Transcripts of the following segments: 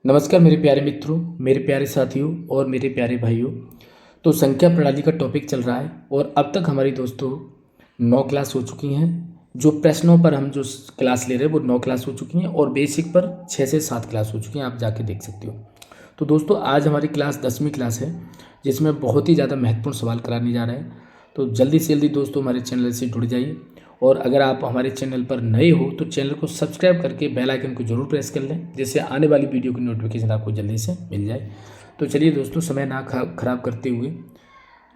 नमस्कार मेरे प्यारे मित्रों, मेरे प्यारे साथियों और मेरे प्यारे भाइयों। तो संख्या प्रणाली का टॉपिक चल रहा है और अब तक हमारी दोस्तों 9 क्लास हो चुकी हैं। जो प्रश्नों पर हम जो क्लास ले रहे हैं वो 9 क्लास हो चुकी हैं और बेसिक पर 6 से 7 क्लास हो चुकी हैं, आप जाके देख सकते हो। तो दोस्तों आज हमारी क्लास 10वीं क्लास है जिसमें बहुत ही ज़्यादा महत्वपूर्ण सवाल कराने जा रहे हैं। तो जल्दी से जल्दी दोस्तों हमारे चैनल से जुड़ जाइए और अगर आप हमारे चैनल पर नए हो तो चैनल को सब्सक्राइब करके बेल आइकन को जरूर प्रेस कर लें, जिससे आने वाली वीडियो की नोटिफिकेशन आपको जल्दी से मिल जाए। तो चलिए दोस्तों समय ना खराब करते हुए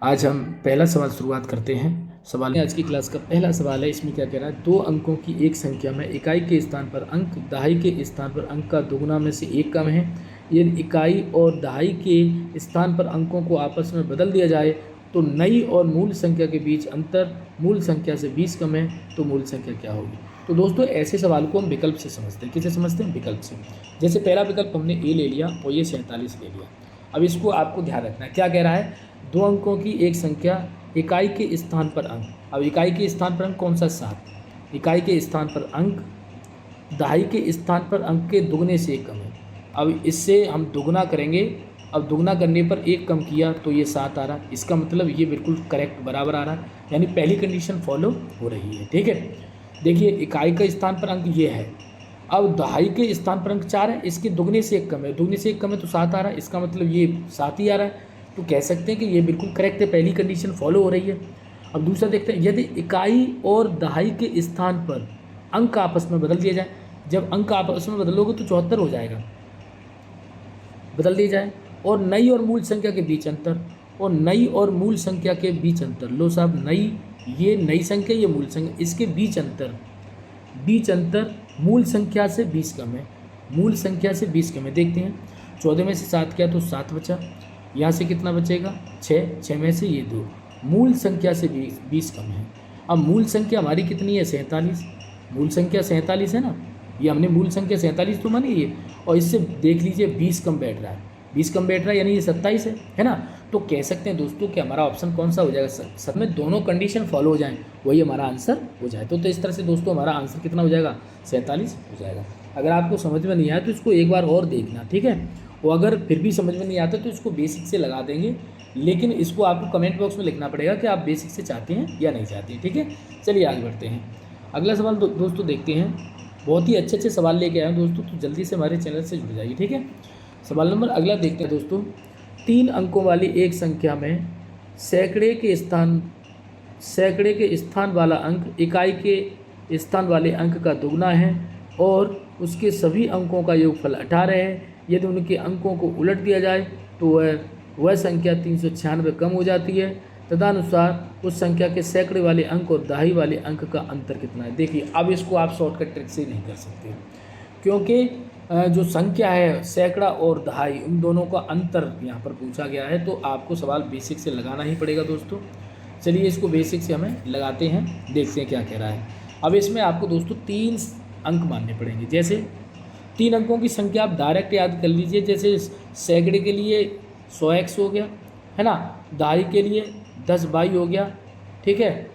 आज हम पहला सवाल शुरुआत करते हैं। सवाल आज की क्लास का पहला सवाल है, इसमें क्या कह रहा है, 2 अंकों की एक संख्या में इकाई के स्थान पर अंक, दहाई के स्थान पर अंक का दोगुना में से एक कम है। यदि इकाई और दहाई के स्थान पर अंकों को आपस में बदल दिया जाए तो नई और मूल संख्या के बीच अंतर मूल संख्या से 20 कम है, तो मूल संख्या क्या होगी। तो दोस्तों ऐसे सवाल को हम विकल्प से समझते हैं। किसे समझते हैं? विकल्प से। जैसे पहला विकल्प हमने ए ले लिया और ये 47 ले लिया। अब इसको आपको ध्यान रखना है, क्या कह रहा है, 2 अंकों की एक संख्या, इकाई के स्थान पर अंक। अब इकाई के स्थान पर अंक कौन सा? 7। इकाई के स्थान पर अंक, दहाई के स्थान पर अंक के दुगने से एक कम है। अब इससे हम दुगना करेंगे, अब दुगना करने पर एक कम किया तो ये 7 आ रहा है। इसका मतलब ये बिल्कुल करेक्ट बराबर आ रहा है, यानी पहली कंडीशन फॉलो हो रही है। ठीक है, देखिए इकाई का स्थान पर अंक ये है, अब दहाई के स्थान पर अंक 4 है, इसके दुगने से एक कम है, दुगने से एक कम है तो 7 आ रहा है। इसका मतलब ये 7 ही आ रहा है, तो कह सकते हैं कि ये बिल्कुल करेक्ट है, पहली कंडीशन फॉलो हो रही है। अब दूसरा देखते हैं, यदि इकाई और दहाई के स्थान पर अंक आपस में बदल दिया जाए, जब अंक आपस में बदलोगे तो 74 हो जाएगा, बदल दिया जाए, और नई और मूल संख्या के बीच अंतर, और नई और मूल संख्या के बीच अंतर, लो साहब नई, ये नई संख्या, ये मूल संख्या, इसके बीच अंतर मूल संख्या से 20 कम है, मूल संख्या से 20 कम है। देखते हैं 14 में से 7 किया तो 7 बचा, यहाँ से कितना बचेगा 6 में से ये 2, मूल संख्या से 20 कम है। अब मूल संख्या हमारी कितनी है? 47। मूल संख्या 47 है ना, ये हमने मूल संख्या 47 तो मानी ये, और इससे देख लीजिए 20 कम बैठ रहा है, 20 कम बैठ रहा है यानी ये 27 है ना। तो कह सकते हैं दोस्तों कि हमारा ऑप्शन कौन सा हो जाएगा? सब में दोनों कंडीशन फॉलो हो जाएं, वही हमारा आंसर हो जाए। तो इस तरह से दोस्तों हमारा आंसर कितना हो जाएगा? 47 हो जाएगा। अगर आपको समझ में नहीं आया तो इसको एक बार और देखना, ठीक है। और अगर फिर भी समझ में नहीं आता तो इसको बेसिक से लगा देंगे, लेकिन इसको आपको कमेंट बॉक्स में लिखना पड़ेगा कि आप बेसिक से चाहते हैं या नहीं चाहते हैं, ठीक है। चलिए आगे बढ़ते हैं। अगला सवाल दोस्तों देखते हैं, बहुत ही अच्छे अच्छे सवाल लेके आए हैं दोस्तों, तो जल्दी से हमारे चैनल से जुड़ जाइए, ठीक है। सवाल नंबर अगला देखते हैं दोस्तों, 3 अंकों वाली एक संख्या में सैकड़े के स्थान वाला अंक इकाई के स्थान वाले अंक का दोगुना है और उसके सभी अंकों का योगफल 18 है। यदि उनके अंकों को उलट दिया जाए तो वह संख्या 396 कम हो जाती है। तदनुसार उस संख्या के सैकड़े वाले अंक और दहाई वाले अंक का अंतर कितना है। देखिए अब इसको आप शॉर्टकट ट्रिक से नहीं कर सकते, क्योंकि जो संख्या है सैकड़ा और दहाई, उन दोनों का अंतर यहाँ पर पूछा गया है, तो आपको सवाल बेसिक से लगाना ही पड़ेगा दोस्तों। चलिए इसको बेसिक से हमें लगाते हैं, देखते हैं क्या कह रहा है। अब इसमें आपको दोस्तों 3 अंक मानने पड़ेंगे। जैसे 3 अंकों की संख्या आप डायरेक्ट याद कर लीजिए, जैसे सैकड़े के लिए 100x हो गया है ना, दहाई के लिए 10y हो गया, ठीक है,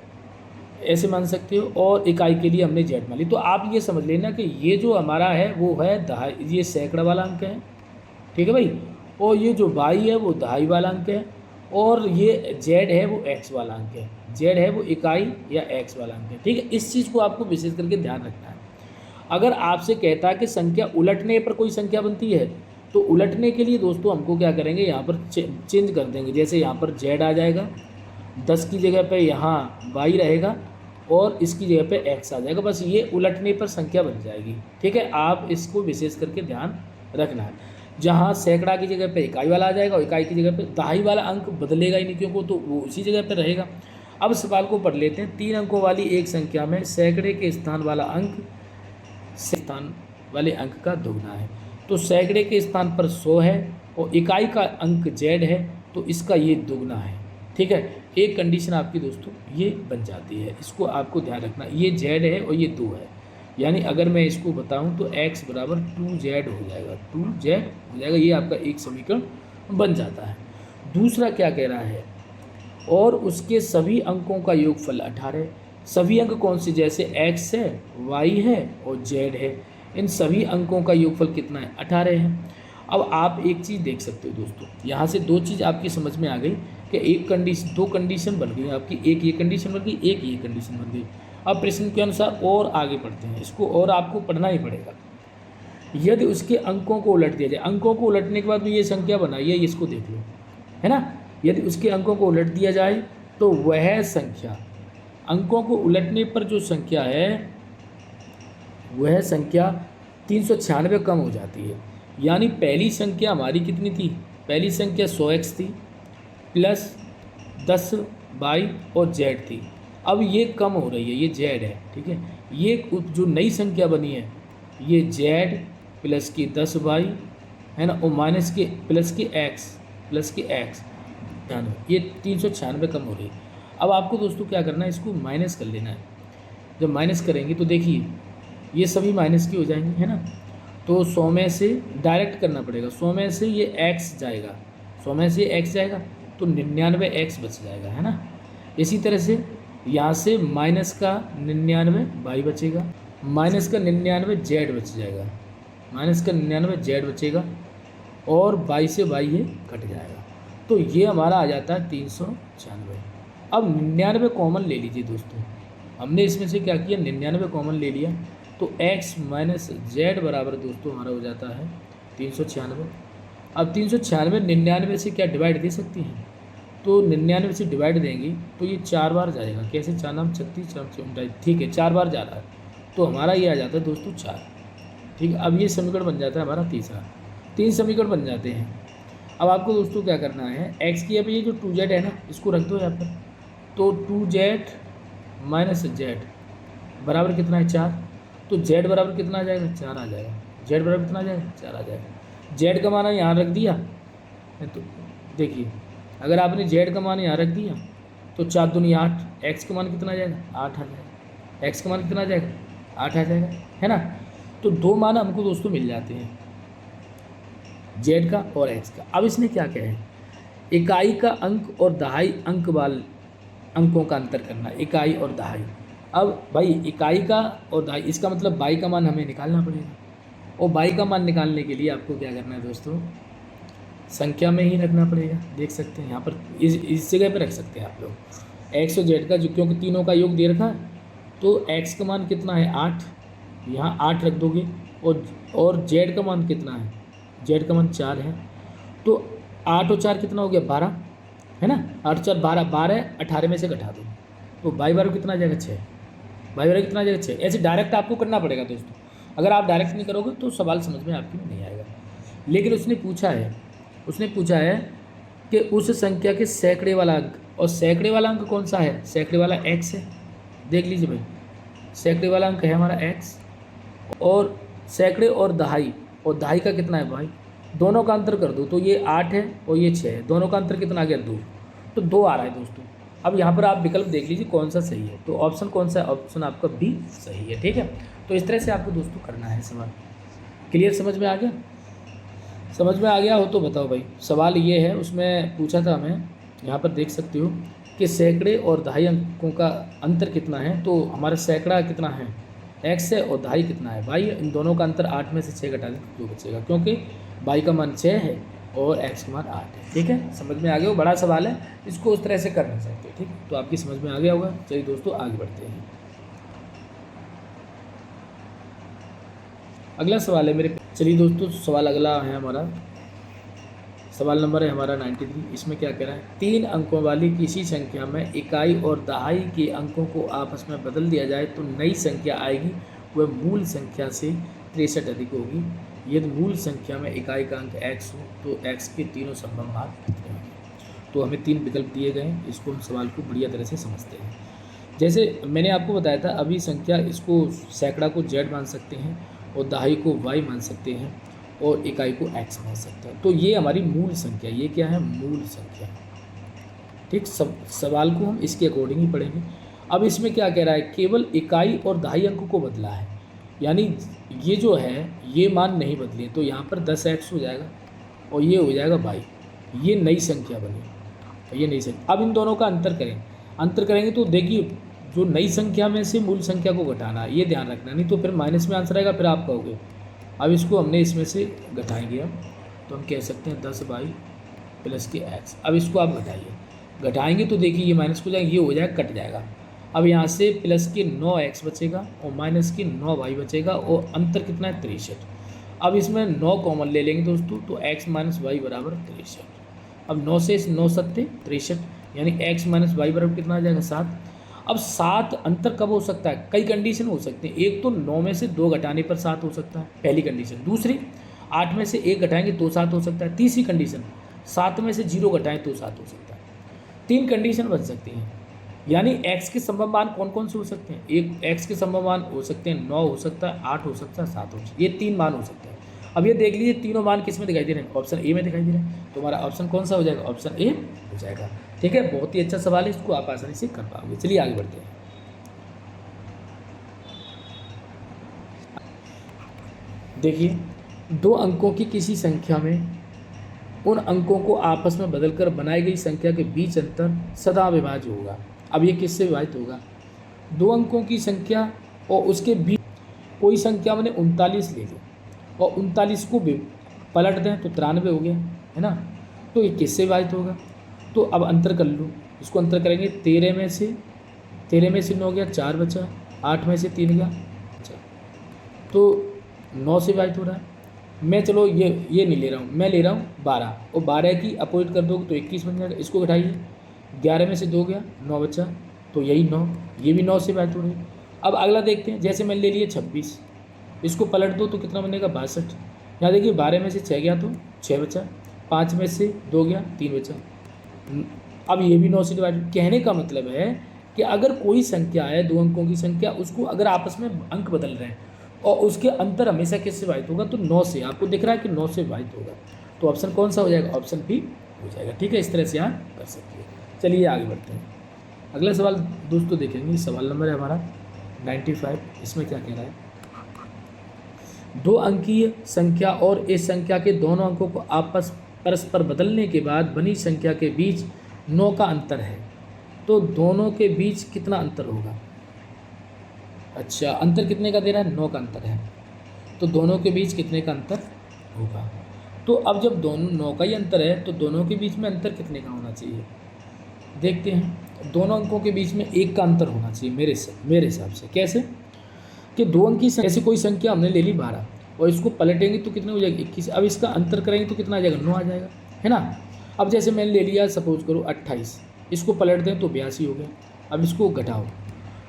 ऐसे मान सकते हो, और इकाई के लिए हमने जेड मान ली। तो आप ये समझ लेना कि ये जो हमारा है वो है दहाई, ये सैकड़ा वाला अंक है, ठीक है भाई, और ये जो बाई है वो दहाई वाला अंक है, और ये जेड है वो एक्स वाला अंक है, जेड है वो इकाई या एक्स वाला अंक है, ठीक है। इस चीज़ को आपको विशेष करके ध्यान रखना है। अगर आपसे कहता है कि संख्या उलटने पर कोई संख्या बनती है, तो उलटने के लिए दोस्तों हमको क्या करेंगे, यहाँ पर चेंज कर देंगे। जैसे यहाँ पर जेड आ जाएगा, 10 की जगह पे यहाँ वाई रहेगा और इसकी जगह पे एक्स आ जाएगा, बस ये उलटने पर संख्या बन जाएगी, ठीक है। आप इसको विशेष करके ध्यान रखना है। जहाँ सैकड़ा की जगह पे इकाई वाला आ जाएगा और इकाई की जगह पे दहाई वाला अंक बदलेगा ही नहीं, क्योंकि तो वो उसी जगह पे रहेगा। अब सवाल को पढ़ लेते हैं। 3 अंकों वाली एक संख्या में सैकड़े के स्थान वाला अंक स्थान वाले अंक का दोगुना है। तो सैकड़े के स्थान पर 100 है और इकाई का अंक जेड है, तो इसका ये दोगुना है, ठीक है। एक कंडीशन आपकी दोस्तों ये बन जाती है, इसको आपको ध्यान रखना। ये जेड है और ये 2 है, यानी अगर मैं इसको बताऊं तो x बराबर 2z हो जाएगा, 2z हो जाएगा। ये आपका एक समीकरण बन जाता है। दूसरा क्या कह रहा है, और उसके सभी अंकों का योगफल 18। सभी अंक कौन से? जैसे x है, y है और z है, इन सभी अंकों का योगफल कितना है? 18 है। अब आप एक चीज़ देख सकते हो दोस्तों, यहाँ से दो चीज़ आपकी समझ में आ गई कि एक कंडीशन, दो कंडीशन बन गई आपकी, एक ये कंडीशन बन गई, एक ये कंडीशन बन गई। अब प्रश्न के अनुसार और आगे पढ़ते हैं, इसको और आपको पढ़ना ही पड़ेगा। यदि उसके अंकों को उलट दिया जाए, अंकों को उलटने के बाद भी ये संख्या बनाई है, इसको देख लो, है ना। यदि उसके अंकों को उलट दिया जाए तो वह संख्या, अंकों को उलटने पर जो संख्या है वह संख्या 396 कम हो जाती है। यानी पहली संख्या हमारी कितनी थी, पहली संख्या 100x थी प्लस 10y और z थी। अब ये कम हो रही है, ये z है, ठीक है। ये जो नई संख्या बनी है ये z प्लस की 10y है ना, और माइनस के प्लस की x ध्यान, ये 396 कम हो रही है। अब आपको दोस्तों क्या करना है, इसको माइनस कर लेना है। जब माइनस करेंगे तो देखिए ये सभी माइनस की हो जाएंगे, है ना। तो 100 में से डायरेक्ट करना पड़ेगा, 100 में से ये x जाएगा, 100 में से x जाएगा तो 99x बच जाएगा, है ना। इसी तरह से यहाँ से माइनस का 99y बचेगा, माइनस का 99z बच जाएगा, माइनस का 99z बचेगा, और y से y ये कट जाएगा। तो ये हमारा आ जाता है 396। अब 99 कॉमन ले लीजिए दोस्तों, हमने इसमें से क्या किया, 99 कॉमन ले लिया, तो x माइनस जेड बराबर दोस्तों हमारा हो जाता है 396। अब 396 99 से क्या डिवाइड दे सकती हैं, तो 99 से डिवाइड देंगी तो ये 4 बार जाएगा। कैसे, 4 नाम 36, 4 29, ठीक है, 4 बार जा रहा है, तो हमारा ये आ जाता है दोस्तों 4, ठीक है। अब ये समीकरण बन जाता है हमारा तीसरा, 3 समीकरण बन जाते हैं। अब आपको दोस्तों क्या करना है, x की अब ये जो 2z है ना, इसको रख दो यहाँ पर, तो 2z माइनस जेड बराबर कितना है 4, तो z बराबर कितना आ जाएगा, 4 आ जाएगा। z बराबर कितना आ जाएगा, 4 आ जाएगा। z का मान यहाँ रख दिया, तो देखिए अगर आपने z का मान यहाँ रख दिया तो 4 दूनी 8, x का मान कितना आ जाएगा, 8 आ जाएगा, x का मान कितना आ जाएगा, 8 आ जाएगा, है ना। तो दो मान हमको दोस्तों मिल जाते हैं, z का और x का। अब इसने क्या कहा है, इकाई का अंक और दहाई अंक वाले अंकों का अंतर करना, इकाई और दहाई। अब भाई इकाई का और दहाई, इसका मतलब y का मान हमें निकालना पड़ेगा, और y का मान निकालने के लिए आपको क्या करना है दोस्तों, संख्या में ही रखना पड़ेगा। देख सकते हैं यहाँ पर इस जगह पर रख सकते हैं आप लोग x और z का, जो क्योंकि तीनों का योग दे रखा है, तो x का मान कितना है 8, यहाँ 8 रख दोगे, और z का मान कितना है, z का मान 4 है, तो 8 और 4 कितना हो गया 12, है ना। 8 4 12, 12 18 में से घटा दो, तो y बराबर कितना आ जाएगा 6, y बराबर कितना आ जाएगा 6। ऐसे डायरेक्ट आपको करना पड़ेगा दोस्तों, अगर आप डायरेक्ट नहीं करोगे तो सवाल समझ में आपकी नहीं आएगा। लेकिन उसने पूछा है कि उस संख्या के सैकड़े वाला अंक, और सैकड़े वाला अंक कौन सा है, सैकड़े वाला x है। देख लीजिए भाई, सैकड़े वाला अंक है हमारा x, और सैकड़े और दहाई का कितना है भाई, दोनों का अंतर कर दो, तो ये 8 है और ये 6 है, दोनों का अंतर कितना आ गया 2, तो 2 आ रहा है दोस्तों। अब यहाँ पर आप विकल्प देख लीजिए कौन सा सही है, तो ऑप्शन कौन सा है, ऑप्शन आपका बी सही है, ठीक है। तो इस तरह से आपको दोस्तों करना है सवाल। क्लियर, समझ में आ गया, समझ में आ गया हो तो बताओ भाई। सवाल ये है, उसमें पूछा था हमें, यहाँ पर देख सकते हो कि सैकड़े और दहाई अंकों का अंतर कितना है, तो हमारा सैकड़ा कितना है x है और दहाई कितना है y, इन दोनों का अंतर 8 में से 6 घटा दें तो 2 बचेगा, क्योंकि y का मान 6 है और x का मान 8 है, ठीक है। समझ में आ गया, वो बड़ा सवाल है, इसको उस तरह से कर नहीं सकते, ठीक। तो आपकी समझ में आ गया होगा। चलिए दोस्तों आगे बढ़ते हैं। अगला सवाल है मेरे, चलिए दोस्तों सवाल अगला है हमारा, सवाल नंबर है हमारा 93। इसमें क्या कह रहा है, 3 अंकों वाली किसी संख्या में इकाई और दहाई के अंकों को आपस में बदल दिया जाए तो नई संख्या आएगी, वह मूल संख्या से 63 अधिक होगी। यदि मूल संख्या में इकाई का अंक x हो तो x के तीनों संभव मान कितने होंगे। तो हमें 3 विकल्प दिए गए हैं, इसको हम सवाल को बढ़िया तरह से समझते हैं। जैसे मैंने आपको बताया था अभी, संख्या इसको सैकड़ा को z मान सकते हैं, और दहाई को y मान सकते हैं, और इकाई को x मान सकते हैं। तो ये हमारी मूल संख्या, ये क्या है, मूल संख्या, ठीक। सवाल को हम इसके अकॉर्डिंग ही पढ़ेंगे। अब इसमें क्या कह रहा है, केवल इकाई और दहाई अंक को बदला है, यानी ये जो है ये मान नहीं बदले, तो यहाँ पर 10x हो जाएगा और ये हो जाएगा y, ये नई संख्या बनी, ये नई संख्या। अब इन दोनों का अंतर करेंगे तो देखिए जो नई संख्या में से मूल संख्या को घटाना है, ये ध्यान रखना, नहीं तो फिर माइनस में आंसर आएगा, फिर आप कहोगे। अब इसको हमने इसमें से घटाएंगे हम, तो हम कह सकते हैं 10y प्लस के x। अब इसको आप घटाइए, घटाएंगे तो देखिए ये माइनस हो जाएगा, ये हो जाएगा, कट जाएगा। अब यहाँ से प्लस के 9x बचेगा और माइनस के 9y बचेगा और अंतर कितना है 63। अब इसमें 9 कॉमन ले लेंगे दोस्तों, तो x माइनस वाई बराबर 63। अब 9 से 9 सत्ते 63, यानी x माइनस वाई बराबर कितना आ जाएगा 7। अब 7 अंतर कब हो सकता है, कई कंडीशन हो सकती हैं। एक तो 9 में से 2 घटाने पर 7 हो सकता है, पहली कंडीशन। दूसरी 8 में से 1 घटाएंगे तो 7 हो सकता है। तीसरी कंडीशन 7 में से 0 घटाएं तो 7 हो सकता है। 3 कंडीशन बन सकती हैं। यानी x के संभव मान कौन कौन से हो सकते हैं, एक x के संभव मान हो सकते हैं 9 हो सकता है, 8 हो सकता है, 7 हो सकता है, ये 3 मान हो सकते हैं। अब ये देख लीजिए तीनों मान किस में दिखाई दे रहे हैं, ऑप्शन ए में दिखाई दे रहे हैं। तो हमारा ऑप्शन कौन सा हो जाएगा, ऑप्शन ए हो जाएगा। ठीक है, बहुत ही अच्छा सवाल है, इसको आप आसानी से कर पाओगे। चलिए आगे बढ़ते हैं। देखिए, 2 अंकों की किसी संख्या में उन अंकों को आपस में बदलकर बनाई गई संख्या के बीच अंतर सदा विभाज्य होगा। अब ये किससे विभाजित होगा, 2 अंकों की संख्या और उसके बीच कोई संख्या मैंने 39 ले ली और 39 को भी पलट दें तो 93 हो गया, है ना। तो ये किससे विभाजित होगा, तो अब अंतर कर लो, इसको अंतर करेंगे। 13 में से 9 गया, 4 बचा, 8 में से 3 गया, अच्छा, तो 9 से विभाजित हो रहा है। मैं चलो ये नहीं ले रहा हूँ, मैं ले रहा हूँ 12, और 12 की अपोजिट कर दोगे तो 21 बन जाएगा। इसको घटाइए, 11 में से 2 गया, 9 बचा, तो यही 9, ये भी 9 से विभाजित हो रही है। अब अगला देखते हैं, जैसे मैंने ले लिए 26, इसको पलट दो तो कितना बनेगा 62। यहाँ देखिए 12 में से 6 गया तो 6 बचा, 5 में से 2 गया, 3 बचा। अब ये भी 9 से डिवाइड। कहने का मतलब है कि अगर कोई संख्या है 2 अंकों की संख्या, उसको अगर आपस में अंक बदल रहे हैं और उसके अंतर हमेशा किससे विभाजित होगा, तो 9 से। आपको दिख रहा है कि 9 से विभाजित होगा, तो ऑप्शन कौन सा हो जाएगा, ऑप्शन बी हो जाएगा। ठीक है, इस तरह से आप कर सकते हैं। चलिए आगे बढ़ते हैं। अगला सवाल दोस्तों देखेंगे, सवाल नंबर है हमारा 95। इसमें क्या कह रहा है, 2 अंकीय संख्या और इस संख्या के दोनों अंकों को आपस परस्पर बदलने के बाद बनी संख्या के बीच 9 का अंतर है, तो दोनों के बीच कितना अंतर होगा। अच्छा, अंतर कितने का दे रहा है, 9 का अंतर है, तो दोनों के बीच कितने का अंतर होगा। तो अब जब दोनों 9 का ही अंतर है तो दोनों के बीच में अंतर कितने का होना चाहिए, देखते हैं। दोनों अंकों के बीच में 1 का अंतर होना चाहिए मेरे हिसाब से। कैसे कि 2 अंक की ऐसे कोई संख्या हमने ले ली 12 और इसको पलटेंगे तो कितना हो जाएगा 21। अब इसका अंतर करेंगे तो कितना आ जाएगा, 9 आ जाएगा, है ना। अब जैसे मैंने ले लिया सपोज करो 28, इसको पलट दें तो 82 हो गया। अब इसको घटाओ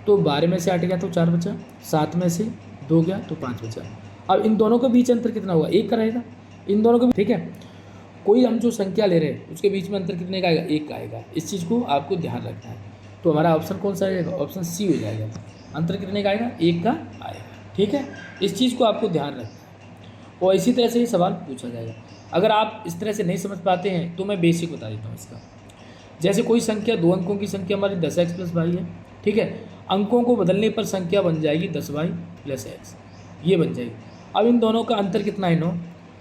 तो 12 में से 8 गया तो 4 बचा, 7 में से 2 गया तो 5 बचा। अब इन दोनों के बीच अंतर कितना होगा, 1 का रहेगा इन दोनों के। ठीक है, कोई हम जो संख्या ले रहे हैं उसके बीच में अंतर कितने का आएगा, 1 का आएगा। इस चीज़ को आपको ध्यान रखना है। तो हमारा ऑप्शन कौन सा आएगा, ऑप्शन सी हो जाएगा। अंतर कितने का आएगा, 1 का आएगा। ठीक है, इस चीज़ को आपको ध्यान रखना है और इसी तरह से ये सवाल पूछा जाएगा। अगर आप इस तरह से नहीं समझ पाते हैं तो मैं बेसिक बता देता हूँ इसका। जैसे कोई संख्या 2 अंकों की संख्या हमारी 10x प्लस वाई है, ठीक है, अंकों को बदलने पर संख्या बन जाएगी 10y प्लस x, ये बन जाएगी। अब इन दोनों का अंतर कितना है, 9,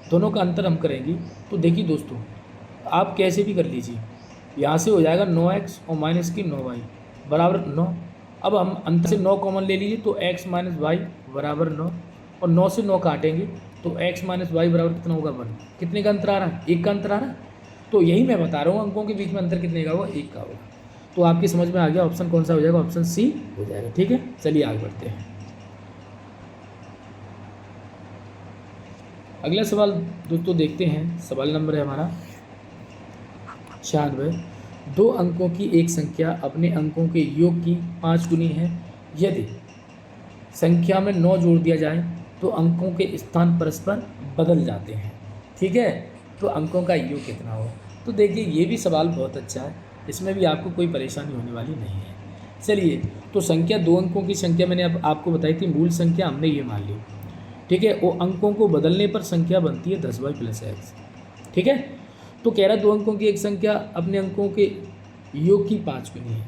दोनों का अंतर हम करेंगे तो देखिए दोस्तों, आप कैसे भी कर लीजिए, यहाँ से हो जाएगा 9x और माइनस की 9y बराबर 9। अब हम अंतर से 9 कॉमन ले लीजिए तो x माइनस वाई बराबर 9, और 9 से 9 काटेंगे तो x माइनस वाई बराबर कितना होगा 1। कितने का अंतर आ रहा है, 1 का अंतर आ रहा है। तो यही मैं बता रहा हूँ, अंकों के बीच में अंतर कितने का होगा, 1 का होगा। तो आपकी समझ में आ गया, ऑप्शन कौन सा हो जाएगा, ऑप्शन सी हो जाएगा। ठीक है, चलिए आगे बढ़ते हैं। अगला सवाल दोस्तों देखते हैं, सवाल नंबर है हमारा 96। 2 अंकों की एक संख्या अपने अंकों के योग की 5 गुनी है। यदि संख्या में 9 जोड़ दिया जाए तो अंकों के स्थान परस्पर बदल जाते हैं। ठीक है, तो अंकों का योग कितना हो। तो देखिए ये भी सवाल बहुत अच्छा है, इसमें भी आपको कोई परेशानी होने वाली नहीं है। चलिए, तो संख्या 2 अंकों की संख्या मैंने अब आपको बताई थी, मूल संख्या हमने ये मान ली। ठीक है, वो अंकों को बदलने पर संख्या बनती है 10y प्लस x। ठीक है, तो कह रहा है 2 अंकों की एक संख्या अपने अंकों के योग की 5 गुनी है।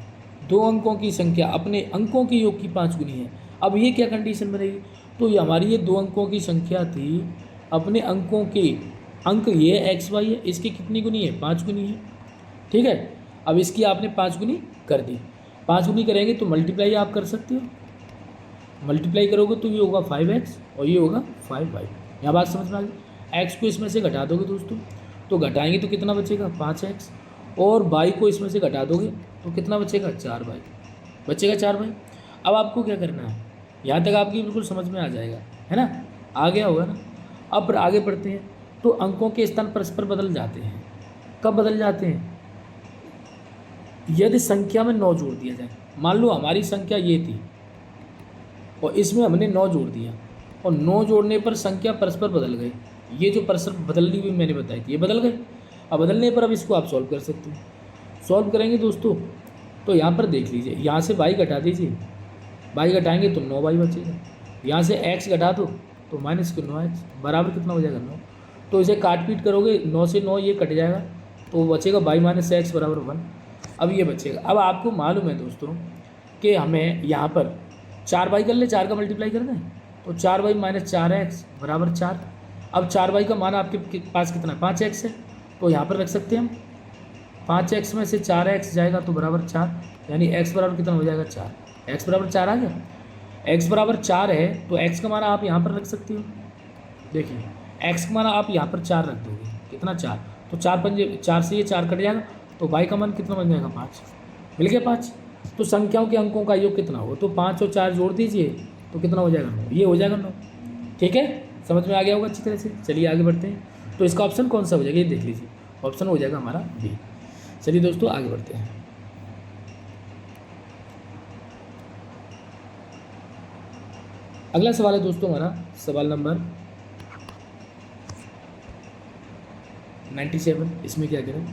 2 अंकों की संख्या अपने अंकों के योग की 5 गुनी है। अब ये क्या कंडीशन बनेगी, तो ये हमारी ये 2 अंकों की संख्या थी, अपने अंकों के अंक ये xy है, इसकी कितनी गुनी है, 5 गुनी है। ठीक है, अब इसकी आपने 5 गुनी कर दी। 5 गुनी करेंगे तो मल्टीप्लाई आप कर सकते हो, मल्टीप्लाई करोगे तो ये होगा 5x और ये होगा 5y। यहाँ बात समझ में आ गई। एक्स को इसमें से घटा दोगे दोस्तों तो घटाएंगे तो कितना बचेगा 5x, और वाई को इसमें से घटा दोगे तो कितना बचेगा 4y, बचेगा 4y। अब आपको क्या करना है, यहाँ तक आपकी बिल्कुल समझ में आ जाएगा, है ना, आ गया होगा ना। अब फिर आगे बढ़ते हैं, तो अंकों के स्थान परस्पर बदल जाते हैं। कब बदल जाते हैं? यदि संख्या में 9 जोड़ दिया जाए। मान लो हमारी संख्या ये थी और इसमें हमने 9 जोड़ दिया, और 9 जोड़ने पर संख्या परस्पर बदल गई। ये जो परस्पर बदलनी हुई मैंने बताई थी, ये बदल गई। अब बदलने पर अब इसको आप सॉल्व कर सकते हो। सॉल्व करेंगे दोस्तों तो यहाँ पर देख लीजिए, यहाँ से y घटा दीजिए, y घटाएंगे तो 9y बचेगा। यहाँ से x घटा दो तो -9x बराबर कितना हो जाएगा 9। तो इसे काट पीट करोगे, 9 से 9 ये कट जाएगा तो बचेगा y - x बराबर 1। अब ये बचेगा। अब आपको मालूम है दोस्तों कि हमें यहाँ पर 4y कर ले, 4 का मल्टीप्लाई कर दें तो 4y - 4x बराबर 4। अब 4y का मान आपके पास कितना है 5x है, तो यहाँ पर रख सकते हैं हम। 5x में से 4x जाएगा तो बराबर 4, यानी x बराबर कितना हो जाएगा 4। x बराबर 4 आ गया। x बराबर 4 है तो x का मान आप यहाँ पर रख सकते हो। देखिए x का मान आप यहाँ पर 4 रख दोगे, कितना 4, तो 4 से ये 4 कट जाएगा तो y का मान कितना बन जाएगा 5, मिल गया 5। तो संख्याओं के अंकों का योग कितना हो, तो 5 और 4 जोड़ दीजिए तो कितना हो जाएगा 9, ये हो जाएगा 9। ठीक है, समझ में आ गया होगा अच्छी तरह से। चलिए आगे बढ़ते हैं। तो इसका ऑप्शन कौन सा हो जाएगा, ये देख लीजिए, ऑप्शन हो जाएगा हमारा बी। चलिए दोस्तों आगे बढ़ते हैं। अगला सवाल है दोस्तों हमारा सवाल नंबर 97। इसमें क्या करें,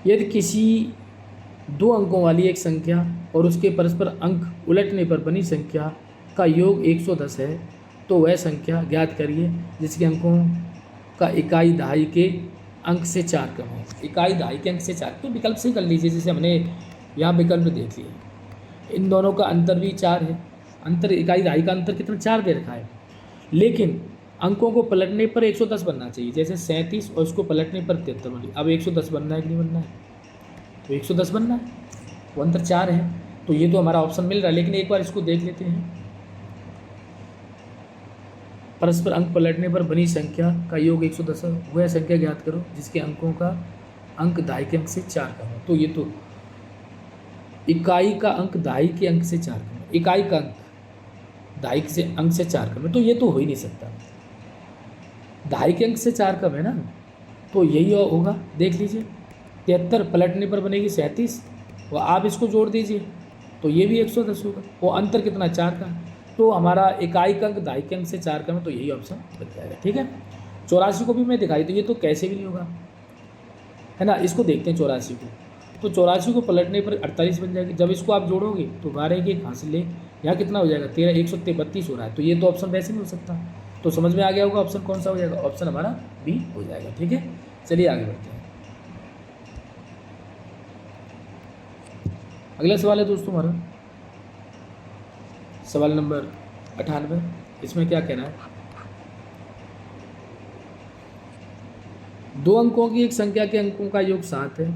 यदि किसी 2 अंकों वाली एक संख्या और उसके परस्पर अंक उलटने पर बनी संख्या का योग 110 है तो वह संख्या ज्ञात करिए जिसके अंकों का इकाई दहाई के अंक से 4 कम है। इकाई दहाई के अंक से 4, तो विकल्प से कर लीजिए, जैसे हमने यहाँ विकल्प देख लिया। इन दोनों का अंतर भी 4 है, अंतर इकाई दहाई का अंतर कितना 4 दे रखा है, लेकिन अंकों को पलटने पर 110 बनना चाहिए। जैसे 37 और उसको पलटने पर 73 बनी। अब 110 बनना है कि नहीं बनना है, तो 110 बनना है, वो अंतर 4 है, तो ये तो हमारा ऑप्शन मिल रहा है। लेकिन एक बार इसको देख लेते हैं, परस्पर अंक पलटने पर बनी संख्या का योग 110 है, वह संख्या ज्ञात करो जिसके अंकों का अंक दहाई के अंक से 4 कम है। तो ये तो इकाई का अंक दहाई के अंक से 4 कम है, इकाई का अंक दहाई से अंक से 4 कम है, तो ये तो हो ही नहीं सकता। दहाई के अंक से 4 कम है ना, तो यही होगा। देख लीजिए 73 पलटने पर बनेगी 37, और आप इसको जोड़ दीजिए तो ये भी 110 होगा। वो अंतर कितना 4 का, तो हमारा इकाई का अंक दहाई के अंक से 4 कम है, तो यही ऑप्शन बन जाएगा। ठीक है, 84 को भी मैं दिखाई, तो ये तो कैसे भी नहीं होगा, है ना। इसको देखते हैं 84 को, तो 84 को पलटने पर 48 बन जाएगी। जब इसको आप जोड़ोगे तो 12 के हासिल ले, यहाँ कितना हो जाएगा 13, 132 हो रहा है, तो ये तो ऑप्शन वैसे नहीं हो सकता। तो समझ में आ गया होगा ऑप्शन कौन सा हो जाएगा, ऑप्शन हमारा बी हो जाएगा। ठीक है, चलिए आगे बढ़ते हैं। अगला सवाल है दोस्तों हमारा सवाल नंबर 98। इसमें क्या कहना है, 2 अंकों की एक संख्या के अंकों का योग 7 है।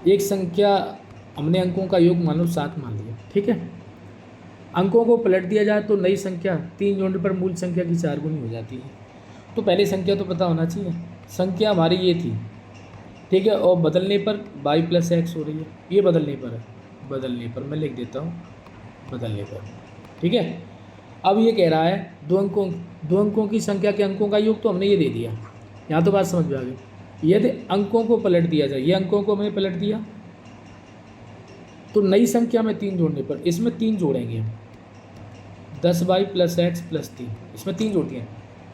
एक संख्या हमने अंकों का योग मान लो 7 मान लिया, ठीक है। अंकों को पलट दिया जाए तो नई संख्या 3 जोड़ने पर मूल संख्या की 4 गुनी हो जाती है। तो पहले संख्या तो पता होना चाहिए, संख्या हमारी ये थी, ठीक है, और बदलने पर y + x हो रही है। ये बदलने पर है, बदलने पर मैं लिख देता हूँ, बदलने पर, ठीक है। अब ये कह रहा है 2 अंकों की संख्या के अंकों का योग, तो हमने ये दे दिया, यहाँ तो बात समझ में आ गई। यदि अंकों को पलट दिया जाए, ये अंकों को हमने पलट दिया, तो नई संख्या में 3 जोड़ने पर, इसमें 3 जोड़ेंगे हम, 10y + x + 3, इसमें 3 जोड़ दिए,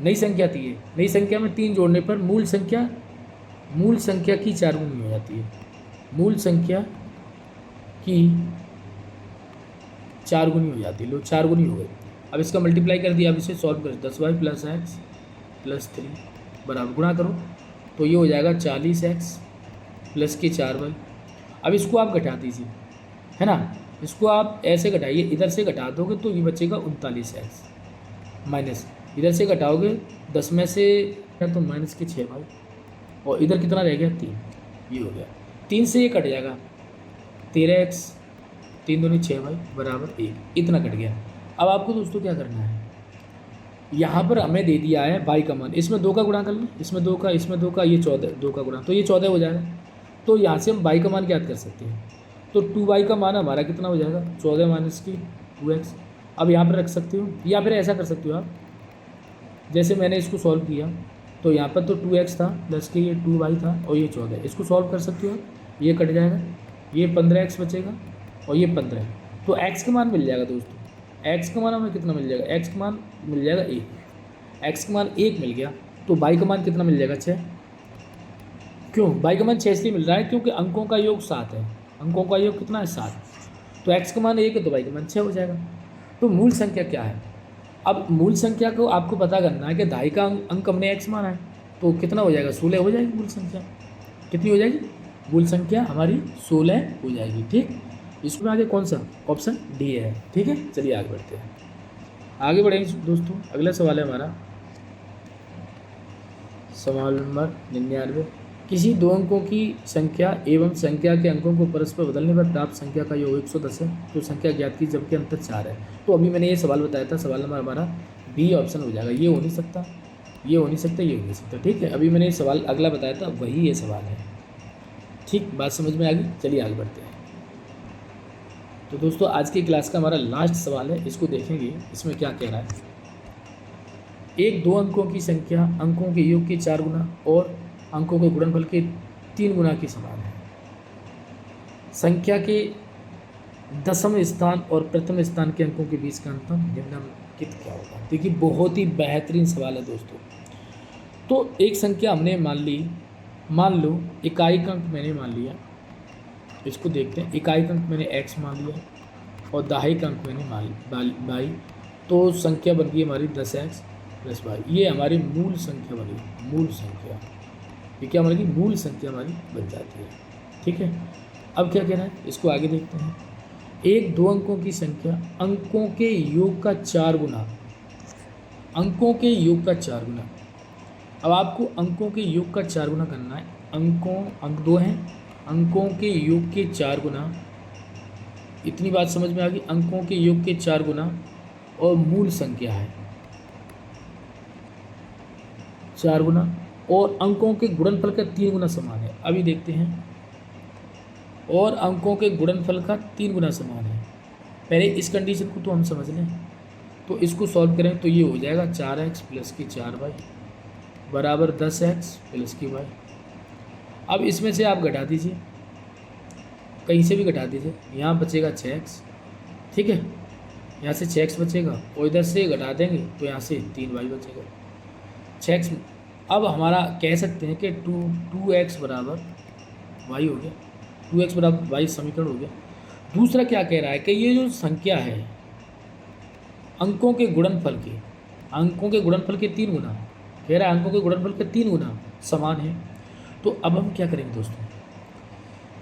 नई संख्या थी ये, नई संख्या में 3 जोड़ने पर मूल संख्या की 4 गुनी हो जाती है, मूल संख्या की 4 गुनी हो जाती है। लो 4 गुनी हो गई। अब इसका मल्टीप्लाई कर दिया, अब इसे सॉल्व कर, 10y + x + 3 बराबर गुणा करो तो ये हो जाएगा 40x + के 4y। अब इसको आप घटा दीजिए, है ना, इसको आप ऐसे घटाइए, इधर से घटा दोगे तो ये बचेगा 39x, माइनस इधर से घटाओगे 10 में से तो माइनस के 6y, और इधर कितना रह गया 3, ये हो गया। 3 से ये कट जाएगा 13x, 3 दूनी 6y बराबर 1, इतना कट गया। अब आपको दोस्तों क्या करना है, यहाँ पर हमें दे दिया है y का मान, इसमें 2 का गुणा कर लें, इसमें 2 का, इसमें 2 का, ये 14, 2 का गुणा, तो ये 14 हो जाएगा। तो यहाँ से हम y का मान ज्ञात कर सकते हैं। तो 2y का मान हमारा कितना हो जाएगा, 14 माइनस की 2x। अब यहाँ पर रख सकते हो, या फिर ऐसा कर सकते हो आप, जैसे मैंने इसको सॉल्व किया तो यहाँ पर तो 2x था प्लस के ये 2y था और ये 14, इसको सॉल्व कर सकते हो, ये कट जाएगा, ये 15x बचेगा और ये 15। तो x का मान मिल जाएगा दोस्तों, x का मान हमें कितना मिल जाएगा, x का मान मिल जाएगा 1, x का मान 1 मिल गया। तो y का मान कितना मिल जाएगा, 6। क्यों y का मान 6 इसलिए मिल रहा है क्योंकि अंकों का योग 7 है, अंकों का योग कितना है, 7। तो x का मान 1 है तो y का मान 6 हो जाएगा। तो मूल संख्या क्या है, अब मूल संख्या को आपको पता करना है कि दहाई का अंक हमने x माना है, तो कितना हो जाएगा, 16 हो जाएगी मूल संख्या। कितनी हो जाएगी, मूल संख्या हमारी 16 हो जाएगी। ठीक, इसमें आगे कौन सा, ऑप्शन डी है। ठीक है, चलिए आगे बढ़ते हैं, आगे बढ़ेंगे दोस्तों। अगला सवाल है हमारा सवाल नंबर 99। किसी दो अंकों की संख्या एवं संख्या के अंकों को परस्पर बदलने पर प्राप्त संख्या का योग 110 है, तो संख्या ज्ञात की जबकि अंतर 4 है। तो अभी मैंने ये सवाल बताया था, सवाल नंबर हमारा बी ऑप्शन हो जाएगा। ये हो नहीं सकता, ये हो नहीं सकता, ये हो नहीं सकता। ठीक है, अभी मैंने ये सवाल अगला बताया था, वही ये सवाल है। ठीक, बात समझ में आ गई, चलिए आगे बढ़ते हैं। तो दोस्तों आज की क्लास का हमारा लास्ट सवाल है, इसको देखेंगे इसमें क्या कह रहा है। एक दो अंकों की संख्या अंकों के योग के 4 गुना और अंकों के गुणनफल के 3 गुना के समान है। संख्या के दशम स्थान और प्रथम स्थान के अंकों के बीच का अंतर निम्नलिखित क्या होगा। देखिए बहुत ही बेहतरीन सवाल है दोस्तों। तो एक संख्या हमने मान लो इकाई अंक मैंने मान लिया, इसको देखते हैं। इकाई अंक मैंने x मान लिया और दहाई अंक मैंने मान y, तो संख्या बन गई हमारी 10x प्लस y। ये हमारी मूल संख्या बनी, मूल संख्या, ये क्या बनेगी, मूल संख्या हमारी बन जाती है। ठीक है, अब क्या कहना है, इसको आगे देखते हैं। एक दो अंकों की संख्या अंकों के योग का 4 गुना, अंकों के योग का 4 गुना। अब आपको अंकों के योग का 4 गुना करना है। अंक 2 हैं, अंकों के योग के 4 गुना, इतनी बात समझ में आ गई। अंकों के योग के 4 गुना और मूल संख्या है 4 गुना और अंकों के गुणनफल का 3 गुना समान है। अभी देखते हैं, और अंकों के गुणनफल का 3 गुना समान है। पहले इस कंडीशन को तो हम समझ लें, तो इसको सॉल्व करें तो ये हो जाएगा 4x प्लस की 4y बराबर 10x प्लस की y। अब इसमें से आप घटा दीजिए, कहीं से भी घटा दीजिए, यहाँ बचेगा 6x। ठीक है, यहाँ से 6x बचेगा और इधर से घटा देंगे तो यहाँ से 3y बचेगा। 6x, अब हमारा कह सकते हैं कि 2x बराबर y हो गया, 2x बराबर y समीकरण हो गया। दूसरा क्या कह रहा है कि ये जो संख्या है अंकों के गुणनफल के, अंकों के गुणनफल के 3 गुना, कह रहा है अंकों के गुणनफल के 3 गुना समान है। तो अब हम क्या करेंगे दोस्तों,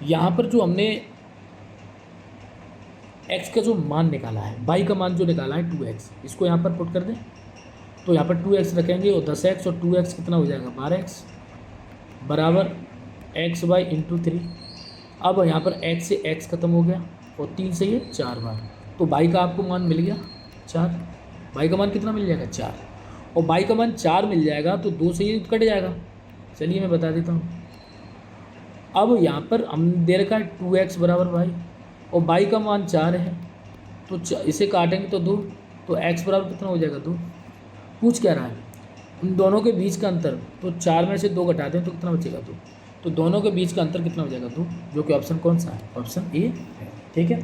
यहाँ पर जो हमने x का जो मान निकाला है, y का मान जो निकाला है 2x, इसको यहाँ पर पुट कर दें। तो यहाँ पर 2x रखेंगे और 10x और 2x कितना हो जाएगा 12x बराबर xy इंटू 3। अब यहाँ पर x से x खत्म हो गया और 3 से ये 4 बार, तो y का आपको मान मिल गया 4। y का मान कितना मिल जाएगा 4, और y का मान 4 मिल जाएगा तो 2 से ये कट जाएगा। चलिए मैं बता देता हूँ। अब यहाँ पर हम दे रखा है 2x बराबर y और y का मान 4 है, तो इसे काटेंगे तो 2, तो x बराबर कितना हो जाएगा 2। पूछ क्या रहा है, उन दोनों के बीच का अंतर, तो 4 में से 2 घटा दें तो कितना बचेगा 2, तो दोनों के बीच का अंतर कितना हो जाएगा 2, जो कि ऑप्शन कौन सा है, ऑप्शन ए है। ठीक है,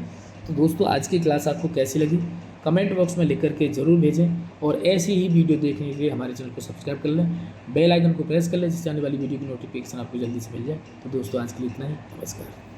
तो दोस्तों आज की क्लास आपको कैसी लगी कमेंट बॉक्स में लिख करके ज़रूर भेजें, और ऐसी ही वीडियो देखने के लिए हमारे चैनल को सब्सक्राइब कर लें, बेल आइकन को प्रेस कर लें जिससे आने वाली वीडियो की नोटिफिकेशन आपको जल्दी से मिल जाए। तो दोस्तों आज के लिए इतना ही, नमस्कार।